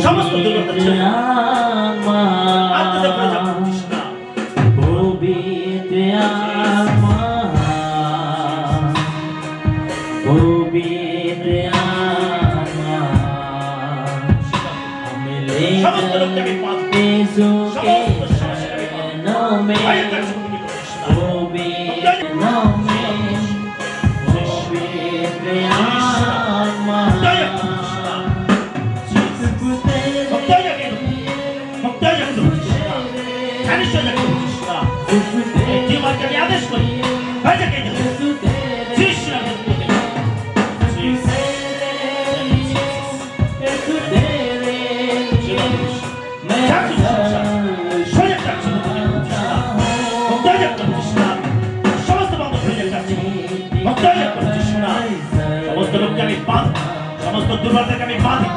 সমস্ত দুর্বলতা ছেড়ে আত্মতে করে যাবো কৃষ্ণ সমস্ত লোককে আমি পাঁচ সমস্ত সমস্যাকে आदेश करी समस्त लोग समस्त दुर्बलता बाधे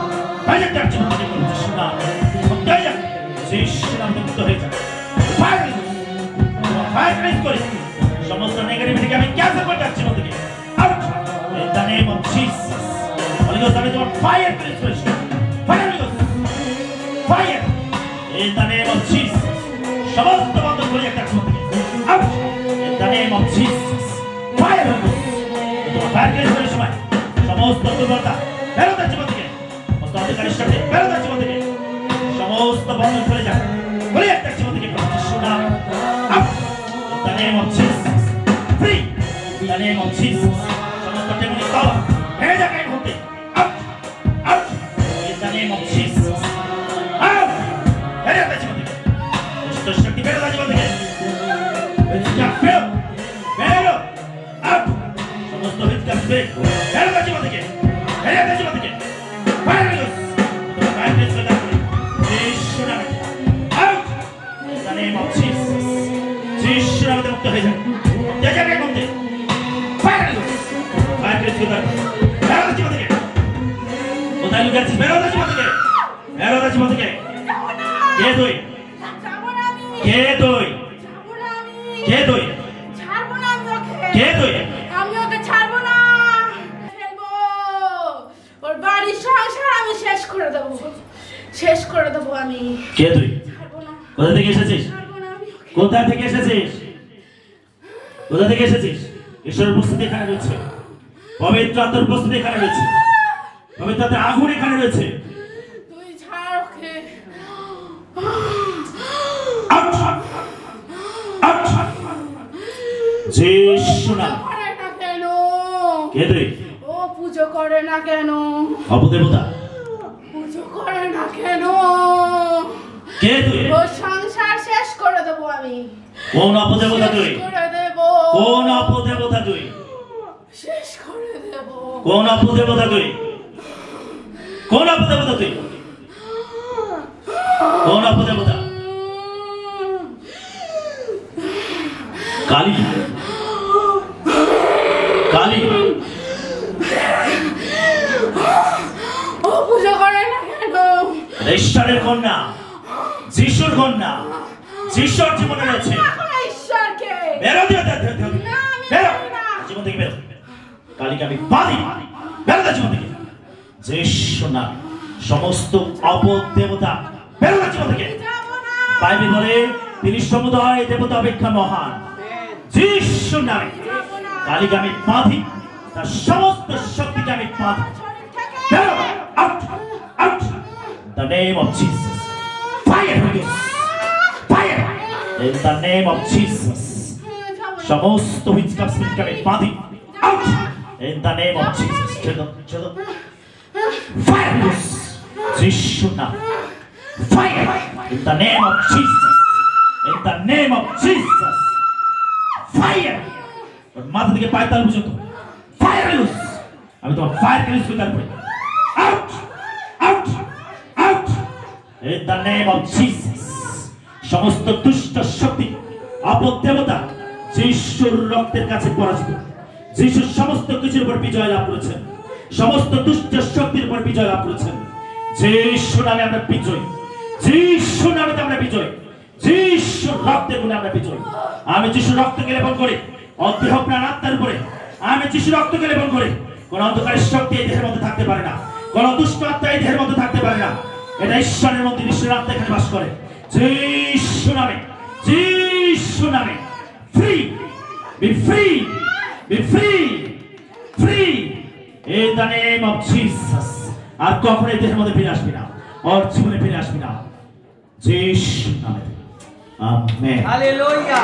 समस्त नेगेटिविटी कैंसिल कर जाच्छी मन थेके out in the name of Jesus holy ghost আমি তোমার ফায়ার প্রেস করছি fire holy ghost fire in the name of Jesus समस्त বন্ধ করে যাচ্ছি মন থেকে out in the name of Jesus fire holy ghost তোমার ফায়ার প্রেস করার সময় সমস্ত দুর্বলতা বের হতে জীবন থেকে সমস্ত অন্ধকারের শক্তি বের হতে জীবন থেকে সমস্ত বন্ধ করে যায় বলে একটা জীবন থেকে শোনা out in the name of Jesus free in the name of Jesus समस्त demonic power भेड़ जाके होते out out in the name of Jesus out भेड़ जाता जीवन देखे दुष्ट शक्ति भेड़ जाता जीवन देखे हिचका भेड़ो out समस्त हिचका भेड़ जाता जीवन देखे भेड़ जाता जीवन देखे फायर लूज तो फायर प्रेस करता है यीशु नाम out in the name of Jesus यीशु नाम से मुक्त हो जाए जैसे क्या करते फायर लूज फायर प्रेस करता है मेरा जीवन देखे उतार लूँ कैसे मेरा जीवन देखे क्या दोई क्या दोई क्या दोई क्या दोई আমি ওকে ছাড়বো না ফেলবো ওর বাড়ির সংসার আমি শেষ করে দেব আমি কে তুই ছাড়বো না কোথা থেকে এসেছিস ছাড়বো না আমি কোথা থেকে এসেছিস কোথা থেকে এসেছিস ঈশ্বরের উপস্থিতি এখানে রয়েছে পবিত্র আত্মার উপস্থিতি এখানে রয়েছে পবিত্র আত্মার আগুন এখানে রয়েছে তুই ছাড় ওকে আউট আউট যিশু নাম করে না কেন কে তুই ও পূজা করে না কেন অপদেবতা পূজা করে না কেন কে তুই ও সংসার শেষ করে দেব আমি কোন অপদেবতা তুই করে দেব কোন অপদেবতা তুই শেষ করে দেব কোন অপদেবতা তুই কোন অপদেবতা তুই কোন অপদেবতা কালী কালী ও পূজা করে না কেন ঈশ্বরের কন্যা যিশুর কন্যা যিশুর জীবনে রয়েছে ঈশ্বরকে বেরো দিও বেরো না জীবন থেকে বেরো কালীকে আমি বাঁধি বেরো দা জীবন থেকে যিশু নাম সমস্ত অপদেবতা বেরো দা জীবন থেকে বাইবেল বলে তিনি সমুদয় দেবতা অপেক্ষা মহান যিশু নামে কালীকে আমি বাঁধি তার সমস্ত শক্তিকে আমি বাঁধি বেরো out out the name of Jesus fire Holy Ghost fire in the name of Jesus সমস্ত witchcraft spirit আমি বাঁধি out in the name of Jesus চলো fire Holy Ghost যিশু নাম fire in the name of Jesus in the name of Jesus fire মাথা থেকে পায়ের তালু পর্যন্ত fire Holy Ghost আমি তোমার ফায়ার রিলিজ করতে পারি out out out in the name of Jesus সমস্ত দুষ্ট শক্তি অপদেবতা যিশুর রক্তের কাছে পরাজিত যিশু সমস্ত কিছুর উপর বিজয় লাভ করেছেন সমস্ত দুষ্ট শক্তির উপর বিজয় লাভ করেছেন যিশু নামে আমরা বিজয় যিশু নামে আমরা বিজয় যিশুর রক্তের গুণে আমরা বিজয় আমি যিশুর রক্তকে লেপন করি অদেহ প্রাণ আত্মার উপরে আমি যিশুর রক্তকে লেপন করি কোন অন্ধকারের শক্তি এই দেহের মধ্যে থাকতে পারে না কোন দুষ্ট আত্মা এই দেহের মধ্যে থাকতে পারে না এটা ঈশ্বরের মধ্যে, ঈশ্বরের আত্মা এখানে বাস করে। যিশু নামে, যিশু নামে, free, be free, be free, free in the name of Jesus. আর কখনোই দেহের মধ্যে ফিরে আসবি না, ওর জীবনে ফিরে আসবি না, যিশু নামে। আমেন। Hallelujah.